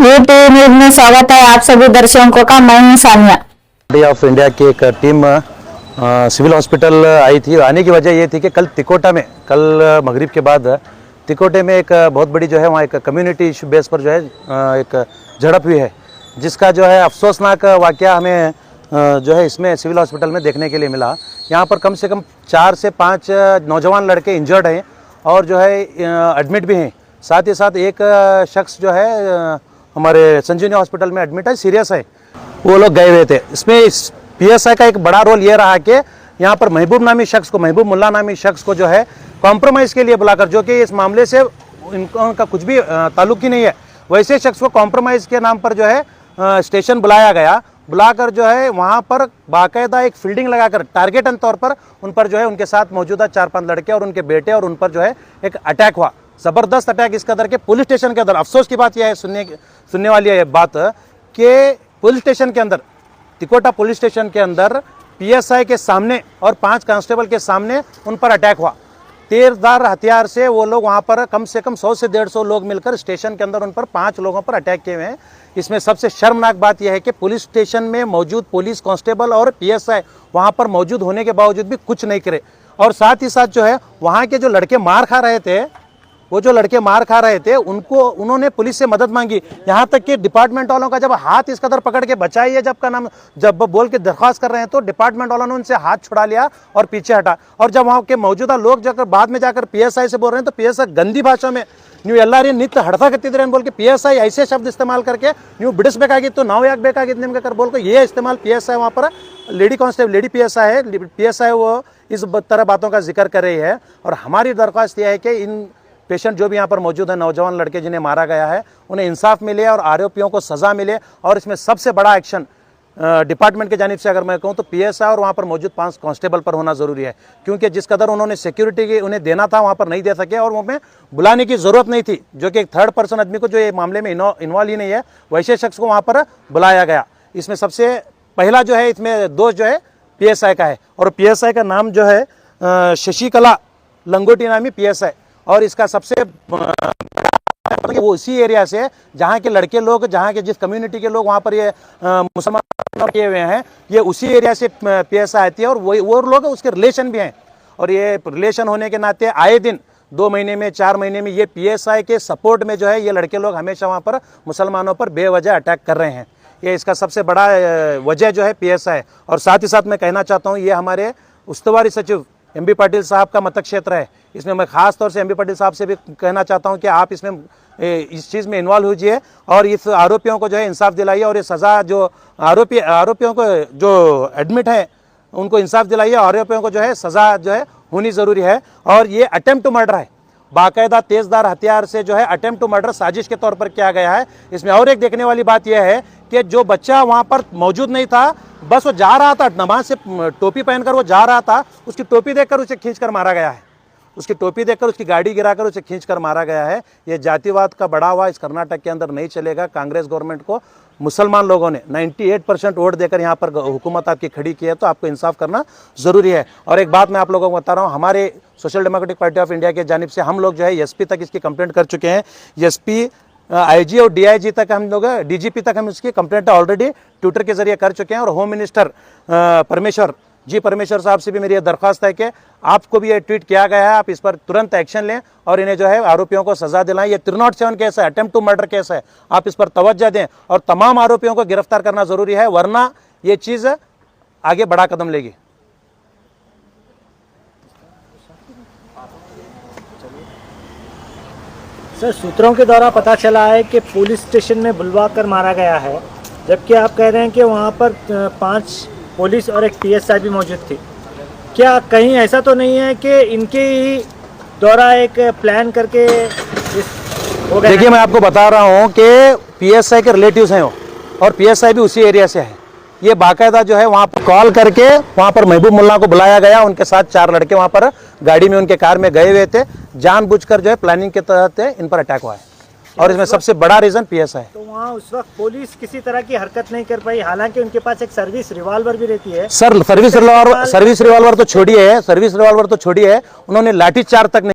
ये टीवी में स्वागत है आप सभी दर्शकों का। मैं हूं सानिया। ऑफ इंडिया की एक टीम सिविल हॉस्पिटल आई थी। आने की वजह ये थी कि कल तिकोटा में, कल मगरिब के बाद तिकोटे में एक बहुत बड़ी जो है वहाँ एक कम्युनिटी इशू बेस पर जो है एक झड़प हुई है, जिसका जो है अफसोसनाक वाकया हमें जो है इसमें सिविल हॉस्पिटल में देखने के लिए मिला। यहाँ पर कम से कम 4 से 5 नौजवान लड़के इंजर्ड हैं और जो है एडमिट भी हैं। साथ ही साथ एक शख्स जो है हमारे संजीवनी हॉस्पिटल में एडमिट है, सीरियस है। वो लोग गए हुए थे। इसमें इस पीएसआई का एक बड़ा रोल ये रहा कि यहाँ पर महबूब मुल्ला नामी शख्स को जो है कॉम्प्रोमाइज़ के लिए बुलाकर, जो कि इस मामले से उनका कुछ भी ताल्लुक ही नहीं है, वैसे शख्स को कॉम्प्रोमाइज़ के नाम पर जो है स्टेशन बुलाया गया। बुलाकर जो है वहाँ पर बाकायदा एक फील्डिंग लगाकर टारगेटन तौर पर उन पर जो है उनके साथ मौजूदा 4-5 लड़के और उनके बेटे और उन पर जो है एक अटैक हुआ, ज़बरदस्त अटैक। इस कदर के पुलिस स्टेशन के अंदर अफसोस की बात यह है, सुनने वाली है बात कि पुलिस स्टेशन के अंदर, तिकोटा पुलिस स्टेशन के अंदर पीएसआई के सामने और 5 कांस्टेबल के सामने उन पर अटैक हुआ। तेजधार हथियार से वो लोग वहाँ पर कम से कम 100 से 150 लोग मिलकर स्टेशन के अंदर उन पर 5 लोगों पर अटैक किए हुए हैं। इसमें सबसे शर्मनाक बात यह है कि पुलिस स्टेशन में मौजूद पुलिस कांस्टेबल और पीएसआई वहाँ पर मौजूद होने के बावजूद भी कुछ नहीं करे। और साथ ही साथ जो है वहाँ के जो लड़के मार खा रहे थे, वो जो लड़के मार खा रहे थे उन्होंने पुलिस से मदद मांगी। यहाँ तक कि डिपार्टमेंट वालों का जब हाथ इस कदर पकड़ के बचाइए जब बोल के दरख्वास्त कर रहे हैं, तो डिपार्टमेंट वालों ने उनसे हाथ छुड़ा लिया और पीछे हटा। और जब वहाँ के मौजूदा लोग जाकर बाद में जाकर पीएसआई से बोल रहे हैं, तो पीएसआई गंदी भाषा में न्यू एल्लारी नित्य हड़ता करती बोल के पीएसआई ऐसे शब्द इस्तेमाल करके न्यू बिडिसಬೇಕಾಗಿತ್ತು ನಾವು ಯಾಕೆ ಬೇಕಾಗಿತ್ತು निम्न कर बोल के ये इस्तेमाल पीएसआई वहाँ पर लेडी कांस्टेबल लेडी पीएसआई है, पीएसआई वो इस तरह बातों का जिक्र कर रही है। और हमारी दरख्वास्त यह है कि इन पेशेंट जो भी यहाँ पर मौजूद है, नौजवान लड़के जिन्हें मारा गया है, उन्हें इंसाफ मिले और आरोपियों को सज़ा मिले। और इसमें सबसे बड़ा एक्शन डिपार्टमेंट की जानिब से अगर मैं कहूँ तो पीएसआई और वहाँ पर मौजूद 5 कांस्टेबल पर होना ज़रूरी है, क्योंकि जिस कदर उन्होंने सिक्योरिटी की उन्हें देना था वहाँ पर नहीं दे सके और उन्हें बुलाने की ज़रूरत नहीं थी, जो कि एक थर्ड पर्सन आदमी को जो ये मामले में इन्वॉल्व ही नहीं है, वैसे शख्स को वहाँ पर बुलाया गया। इसमें सबसे पहला जो है इसमें दोष जो है पीएसआई का है, और पीएसआई का नाम जो है शशिकला लंगोटी नामी पीएसआई। और इसका सबसे वो उसी एरिया से जहाँ के लड़के लोग, जहाँ के जिस कम्युनिटी के लोग वहाँ पर ये मुसलमान किए हुए हैं, ये उसी एरिया से पीएसआई आती है और वो लोग उसके रिलेशन भी हैं। और ये रिलेशन होने के नाते आए दिन 2 महीने में 4 महीने में ये पीएसआई के सपोर्ट में जो है ये लड़के लोग हमेशा वहाँ पर मुसलमानों पर बेवजह अटैक कर रहे हैं। ये इसका सबसे बड़ा वजह जो है पीएसआई। और साथ ही साथ मैं कहना चाहता हूँ, ये हमारे उस्तवारी सचिव एमबी पाटिल साहब का मत क्षेत्र है। इसमें मैं खास तौर से एमबी पाटिल साहब से भी कहना चाहता हूं कि आप इसमें इस चीज़ में इन्वॉल्व होइए और इस आरोपियों को जो है इंसाफ दिलाइए, और ये सज़ा जो आरोपियों को जो एडमिट है उनको इंसाफ दिलाइए। आरोपियों को जो है सज़ा जो है होनी ज़रूरी है। और ये अटेम्प्ट टू मर्डर है, बाकायदा तेज़धार हथियार से जो है अटेम्प्ट टू मर्डर साजिश के तौर पर किया गया है। इसमें और एक देखने वाली बात यह है कि जो बच्चा वहाँ पर मौजूद नहीं था, बस वो जा रहा था, नमाज से टोपी पहनकर वो जा रहा था, उसकी टोपी देखकर उसे खींचकर मारा गया है। उसकी टोपी देखकर उसकी गाड़ी गिराकर उसे खींचकर मारा गया है। ये जातिवाद का बढ़ावा इस कर्नाटक के अंदर नहीं चलेगा। कांग्रेस गवर्नमेंट को मुसलमान लोगों ने 98% वोट देकर यहाँ पर हुकूमत आपकी खड़ी की है, तो आपको इंसाफ करना ज़रूरी है। और एक बात मैं आप लोगों को बता रहा हूँ, हमारे social democratic party of India की जानिब से हम लोग जो है एसपी तक इसकी कंप्लेंट कर चुके हैं। एसपी, आईजी और डीआईजी तक हम लोग, डीजीपी तक हम इसकी कंप्लेंट ऑलरेडी ट्विटर के जरिए कर चुके हैं। और होम मिनिस्टर परमेश्वर साहब से भी मेरी यह दरख्वास्त है कि आपको भी ये ट्वीट किया गया है, आप इस पर तुरंत एक्शन लें और इन्हें जो है आरोपियों को सजा दिलाएं। ये 307 केस है, अटेम्प्ट टू मर्डर केस है, आप इस पर तवज्जो दें और तमाम आरोपियों को गिरफ्तार करना ज़रूरी है, वरना ये चीज़ आगे बड़ा कदम लेगी। सर, सूत्रों के द्वारा पता चला है कि पुलिस स्टेशन में बुलवा कर मारा गया है, जबकि आप कह रहे हैं कि वहाँ पर 5 पुलिस और एक पीएसआई भी मौजूद थी। क्या कहीं ऐसा तो नहीं है कि इनके ही द्वारा एक प्लान करके हो गया? देखिए, मैं आपको बता रहा हूँ कि पीएसआई के रिलेटिव्स हैं वो, और पीएसआई भी उसी एरिया से है। ये बाकायदा जो है वहाँ पर कॉल करके वहाँ पर महबूब मुल्ला को बुलाया गया, उनके साथ 4 लड़के वहाँ पर गाड़ी में उनके कार में गए हुए थे। जानबूझकर जो है प्लानिंग के तहत इन पर अटैक हुआ है, और इसमें सबसे बड़ा रीजन पीएसआई है। तो वहाँ उस वक्त पुलिस किसी तरह की हरकत नहीं कर पाई, हालांकि उनके पास एक सर्विस रिवॉल्वर भी रहती है। सर, सर्विस रिवॉल्वर तो छोड़ी है, उन्होंने लाठीचार्ज तक